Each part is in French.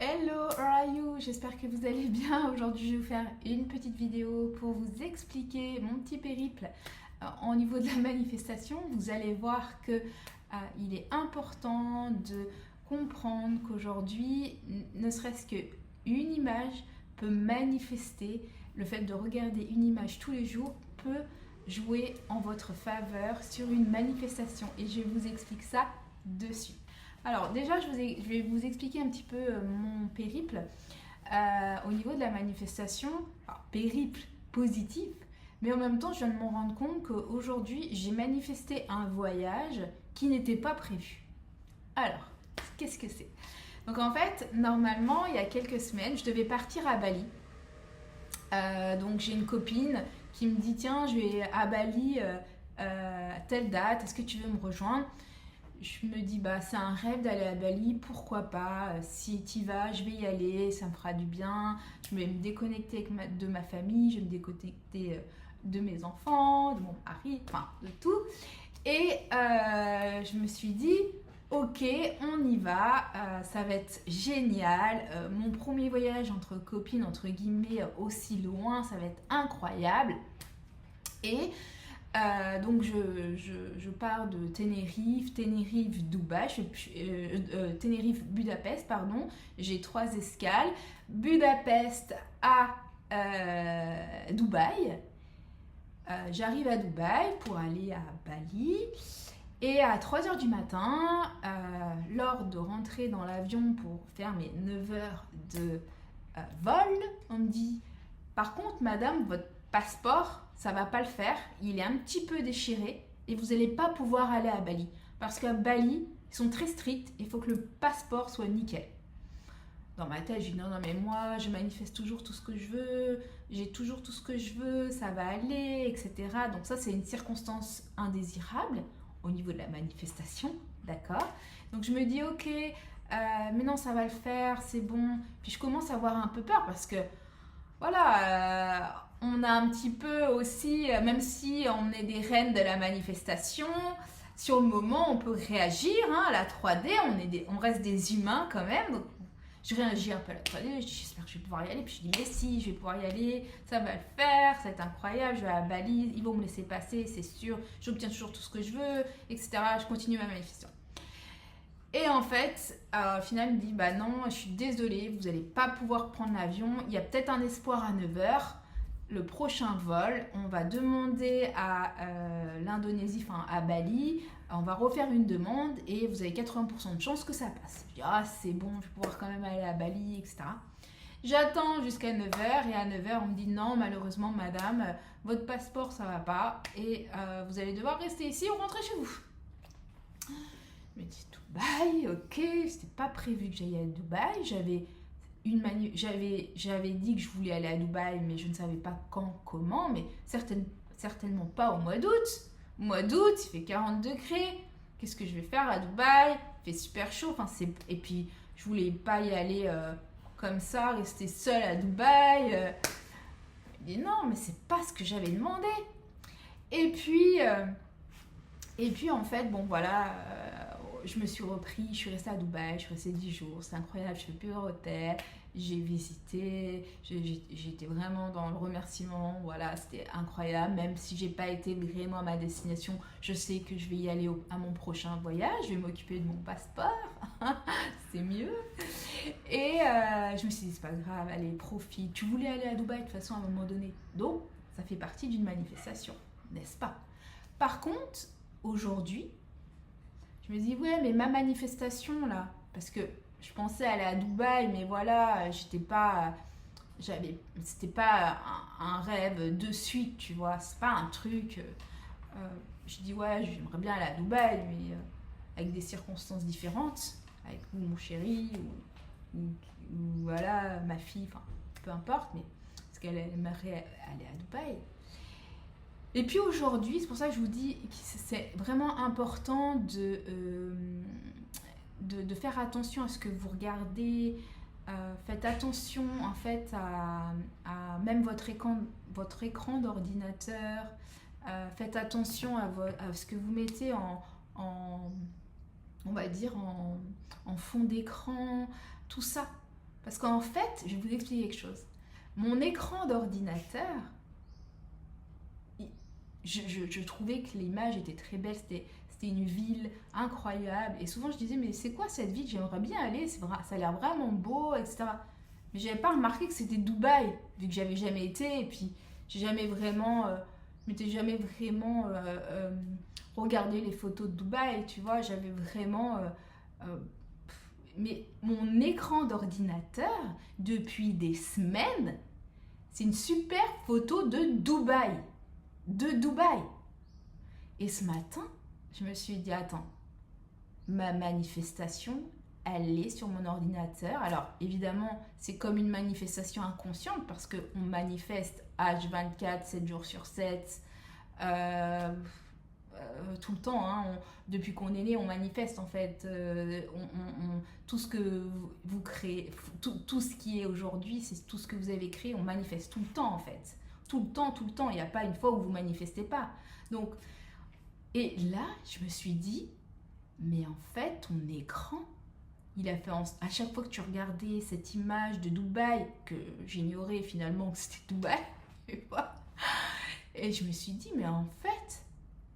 Hello, how are you? J'espère que vous allez bien. Aujourd'hui, je vais vous faire une petite vidéo pour vous expliquer mon petit périple au niveau de la manifestation. Vous allez voir que il est important de comprendre qu'aujourd'hui, ne serait-ce qu'une image peut manifester. Le fait de regarder une image tous les jours peut jouer en votre faveur sur une manifestation. Et je vous explique ça dessus. Alors déjà, je vais vous expliquer un petit peu mon périple au niveau de la manifestation. Alors, périple positif, mais en même temps, je viens de me rendre compte qu'aujourd'hui, j'ai manifesté un voyage qui n'était pas prévu. Alors, qu'est-ce que c'est? Donc en fait, normalement, il y a quelques semaines, je devais partir à Bali. Donc j'ai une copine qui me dit, tiens, je vais à Bali à telle date, est-ce que tu veux me rejoindre? Je me dis, bah, c'est un rêve d'aller à Bali, pourquoi pas? Si tu y vas, je vais y aller, ça me fera du bien. Je vais me déconnecter de ma famille, je vais me déconnecter de mes enfants, de mon mari, enfin de tout. Et je me suis dit, ok, on y va, ça va être génial. Mon premier voyage entre copines, entre guillemets, aussi loin, ça va être incroyable. Et donc je pars de Tenerife, Dubaï, Tenerife, Budapest, pardon. J'ai 3 escales. Budapest à Dubaï. J'arrive à Dubaï pour aller à Bali. Et à 3 heures du matin, lors de rentrer dans l'avion pour faire mes 9 heures de vol, on me dit, par contre, madame, votre passeport, ça va pas le faire. Il est un petit peu déchiré et vous n'allez pas pouvoir aller à Bali. Parce qu'à Bali, ils sont très stricts. Il faut que le passeport soit nickel. Dans ma tête, je dis non, non, mais moi, je manifeste toujours tout ce que je veux. J'ai toujours tout ce que je veux. Ça va aller, etc. Donc ça, c'est une circonstance indésirable au niveau de la manifestation. D'accord? Donc je me dis, ok, mais non, ça va le faire, c'est bon. Puis je commence à avoir un peu peur parce que voilà, on a un petit peu aussi, même si on est des reines de la manifestation, sur le moment, on peut réagir hein, à la 3D, on reste des humains quand même. Donc, je réagis un peu à la 3D, je dis j'espère que je vais pouvoir y aller. Puis je dis mais si, je vais pouvoir y aller, ça va le faire, ça va être incroyable, je vais à Bali, ils vont me laisser passer, c'est sûr, j'obtiens toujours tout ce que je veux, etc. Je continue ma manifestation. Et en fait, au final, il me dit bah non, je suis désolée, vous n'allez pas pouvoir prendre l'avion. Il y a peut-être un espoir à 9 heures. Le prochain vol, on va demander à l'Indonésie, enfin à Bali, on va refaire une demande et vous avez 80% de chances que ça passe. Je dis ah c'est bon, je vais pouvoir quand même aller à Bali, etc. J'attends jusqu'à 9 heures et à 9 heures on me dit non malheureusement madame, votre passeport ça va pas et vous allez devoir rester ici ou rentrer chez vous. Je me dis Dubaï, ok, c'était pas prévu que j'aille à Dubaï, j'avais dit que je voulais aller à Dubaï, mais je ne savais pas quand, comment, mais certainement pas au mois d'août. Au mois d'août, il fait 40 degrés. Qu'est-ce que je vais faire à Dubaï? Il fait super chaud. Enfin, et puis, je voulais pas y aller comme ça, rester seule à Dubaï. Je dis non, mais c'est pas ce que j'avais demandé. Et puis, en fait, bon voilà, je me suis repris, je suis restée à Dubaï, je suis restée 10 jours, c'est incroyable, je fais plusieurs hôtels, j'ai visité, j'étais vraiment dans le remerciement, voilà, c'était incroyable, même si j'ai pas été vraiment à ma destination, je sais que je vais y aller à mon prochain voyage, je vais m'occuper de mon passeport, c'est mieux. Et je me suis dit, c'est pas grave, allez, profite, tu voulais aller à Dubaï de toute façon à un moment donné, donc ça fait partie d'une manifestation, n'est-ce pas? Par contre, aujourd'hui, je me dis, ouais, mais ma manifestation là, parce que je pensais aller à Dubaï, mais voilà, c'était pas un rêve de suite, tu vois, c'est pas un truc. Je dis, ouais, j'aimerais bien aller à Dubaï, mais avec des circonstances différentes, avec mon chéri, ou voilà, ma fille, enfin, peu importe, mais parce qu'elle aimerait aller à Dubaï. Et puis aujourd'hui, c'est pour ça que je vous dis que c'est vraiment important de faire attention à ce que vous regardez. Faites attention en fait à même votre écran d'ordinateur. Faites attention à ce que vous mettez on va dire en fond d'écran, tout ça. Parce qu'en fait, je vais vous expliquer quelque chose. Mon écran d'ordinateur, je trouvais que l'image était très belle, c'était une ville incroyable. Et souvent, je disais, mais c'est quoi cette ville? J'aimerais bien aller, ça a l'air vraiment beau, etc. Mais j'avais pas remarqué que c'était Dubaï, vu que j'avais jamais été. Et puis, j'ai jamais vraiment, m'étais jamais vraiment regardé les photos de Dubaï, tu vois. J'avais vraiment. Euh, mais mon écran d'ordinateur, depuis des semaines, c'est une super photo de Dubaï. De Dubaï. Et ce matin, je me suis dit, attends, ma manifestation, elle est sur mon ordinateur. Alors, évidemment, c'est comme une manifestation inconsciente parce qu'on manifeste H24, 7 jours sur 7, tout le temps. Hein. Depuis qu'on est né, on manifeste en fait. Tout ce que vous créez, tout ce qui est aujourd'hui, c'est tout ce que vous avez créé, on manifeste tout le temps en fait. Tout le temps, tout le temps. Il n'y a pas une fois où vous manifestez pas. Donc, et là, je me suis dit, mais en fait, ton écran, il a fait à chaque fois que tu regardais cette image de Dubaï, que j'ignorais finalement que c'était Dubaï, et je me suis dit, mais en fait,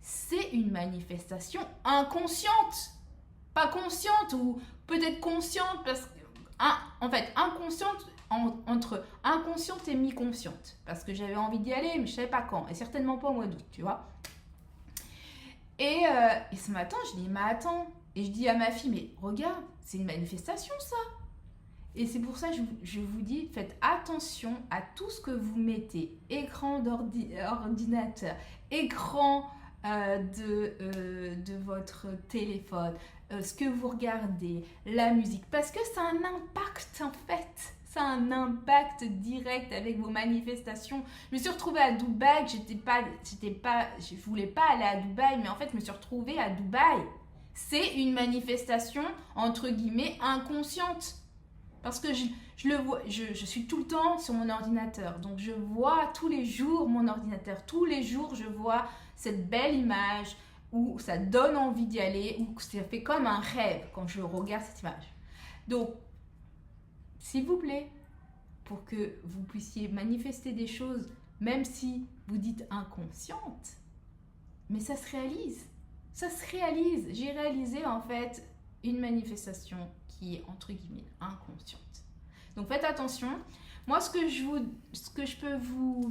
c'est une manifestation inconsciente, pas consciente, ou peut-être consciente, parce que, en fait, inconsciente, entre inconsciente et mi-consciente, parce que j'avais envie d'y aller, mais je savais pas quand, et certainement pas au mois d'août, tu vois. Et ce matin, je dis, mais attends. Et je dis à ma fille, mais regarde, c'est une manifestation ça. Et c'est pour ça que je vous dis, faites attention à tout ce que vous mettez. Écran d'ordinateur, écran de votre téléphone, ce que vous regardez, la musique. Parce que ça a un impact en fait. Ça a un impact direct avec vos manifestations. Je me suis retrouvée à Dubaï, je voulais pas aller à Dubaï, mais en fait, je me suis retrouvée à Dubaï. C'est une manifestation, entre guillemets, inconsciente. Parce que je le vois, je suis tout le temps sur mon ordinateur. Donc, je vois tous les jours mon ordinateur. Tous les jours, je vois cette belle image où ça donne envie d'y aller, où ça fait comme un rêve quand je regarde cette image. Donc, s'il vous plaît, pour que vous puissiez manifester des choses, même si vous dites inconscientes, mais ça se réalise. Ça se réalise. J'ai réalisé en fait une manifestation qui est entre guillemets inconsciente. Donc faites attention. Moi, ce que je peux vous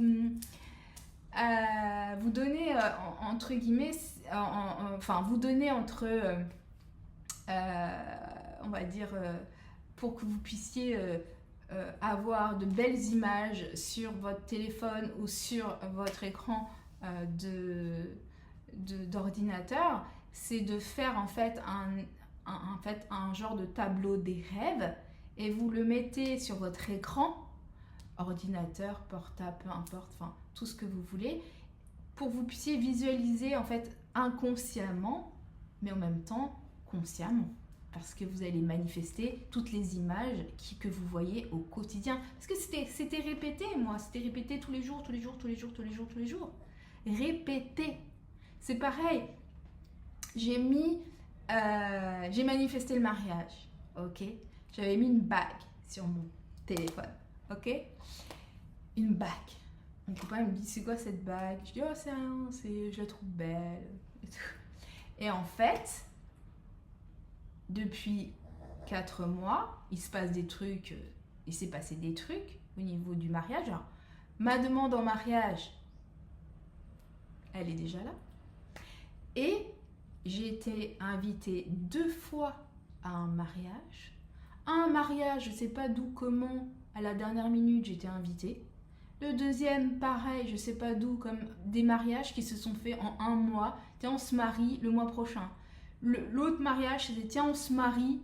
donner entre guillemets, enfin vous donner entre, on va dire, pour que vous puissiez avoir de belles images sur votre téléphone ou sur votre écran d'ordinateur, c'est de faire en fait un genre de tableau des rêves et vous le mettez sur votre écran, ordinateur, portable, peu importe, enfin tout ce que vous voulez, pour que vous puissiez visualiser en fait inconsciemment, mais en même temps consciemment. Parce que vous allez manifester toutes les images que vous voyez au quotidien. Parce que c'était répété, moi. C'était répété tous les jours, tous les jours, tous les jours, tous les jours, tous les jours. Répété. C'est pareil. J'ai manifesté le mariage. Ok. J'avais mis une bague sur mon téléphone. Ok. Une bague. Mon copain me dit, c'est quoi cette bague? Je dis, oh, c'est rien. Je la trouve belle. Et en fait... Depuis 4 mois, il se passe des trucs, il s'est passé des trucs au niveau du mariage. Alors, ma demande en mariage, elle est déjà là. Et j'ai été invitée 2 fois à un mariage. Un mariage, je ne sais pas d'où, comment, à la dernière minute, j'étais invitée. Le deuxième, pareil, je ne sais pas d'où, comme des mariages qui se sont faits en 1 mois. Tiens, on se marie le mois prochain. L'autre mariage, c'était tiens, on se marie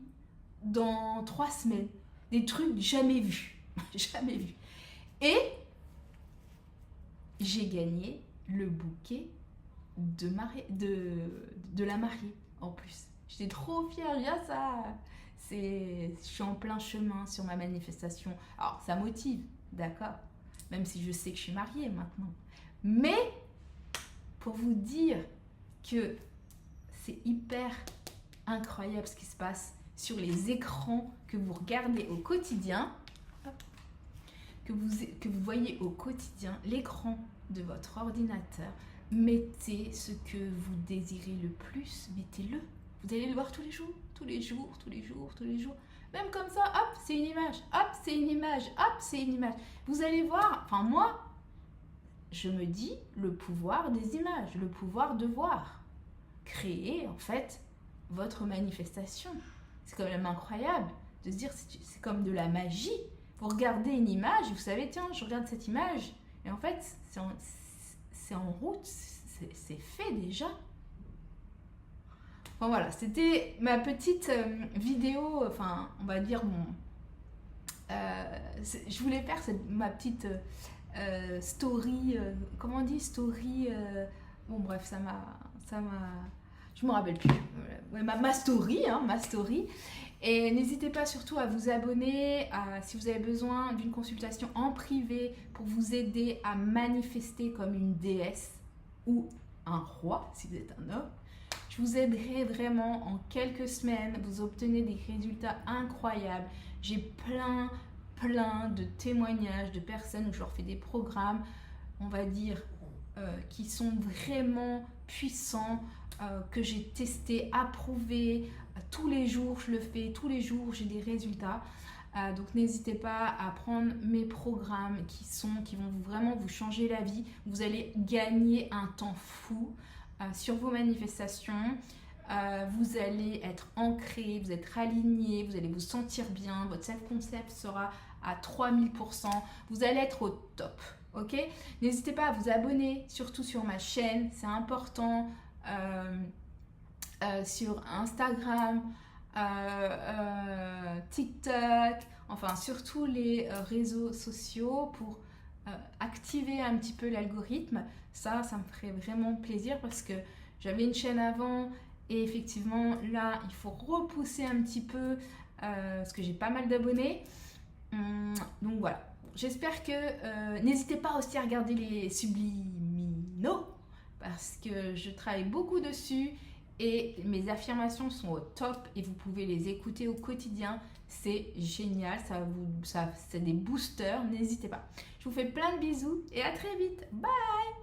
dans 3 semaines. Des trucs jamais vus. Jamais vus. Et j'ai gagné le bouquet de la mariée en plus. J'étais trop fière. Je suis en plein chemin sur ma manifestation. Alors, ça motive, d'accord, même si je sais que je suis mariée maintenant. Mais pour vous dire que c'est hyper incroyable ce qui se passe sur les écrans que vous regardez au quotidien. que vous voyez au quotidien, l'écran de votre ordinateur, mettez ce que vous désirez le plus, mettez-le. Vous allez le voir tous les jours, tous les jours, tous les jours, tous les jours. Même comme ça, hop, c'est une image, hop, c'est une image, hop, c'est une image. Vous allez voir, enfin moi, je me dis le pouvoir des images, le pouvoir de voir. Créer en fait votre manifestation. C'est quand même incroyable de se dire, c'est comme de la magie. Vous regardez une image, vous savez, tiens, je regarde cette image, et en fait, c'est en route, c'est fait déjà. Enfin voilà, c'était ma petite vidéo, enfin, on va dire je voulais faire ma petite story, comment on dit, story, bon bref, ça m'a, je me rappelle plus, ouais, ma story, hein, ma story. Et n'hésitez pas surtout à vous abonner, si vous avez besoin d'une consultation en privé pour vous aider à manifester comme une déesse ou un roi, si vous êtes un homme. Je vous aiderai vraiment en quelques semaines, vous obtenez des résultats incroyables. J'ai plein de témoignages de personnes où je leur fais des programmes, on va dire, qui sont vraiment puissants, que j'ai testé, approuvé. Tous les jours, je le fais, tous les jours, j'ai des résultats. Donc n'hésitez pas à prendre mes programmes qui vont vraiment vous changer la vie. Vous allez gagner un temps fou sur vos manifestations. Vous allez être ancré, vous êtes aligné, vous allez vous sentir bien. Votre self-concept sera à 3000%. Vous allez être au top. Ok? N'hésitez pas à vous abonner, surtout sur ma chaîne, c'est important. Sur Instagram, TikTok, enfin sur tous les réseaux sociaux pour activer un petit peu l'algorithme. Ça me ferait vraiment plaisir parce que j'avais une chaîne avant et effectivement là il faut repousser un petit peu parce que j'ai pas mal d'abonnés. Donc voilà, j'espère que n'hésitez pas aussi à regarder les subliminaux parce que je travaille beaucoup dessus et mes affirmations sont au top et vous pouvez les écouter au quotidien. C'est génial, c'est des boosters, n'hésitez pas. Je vous fais plein de bisous et à très vite. Bye!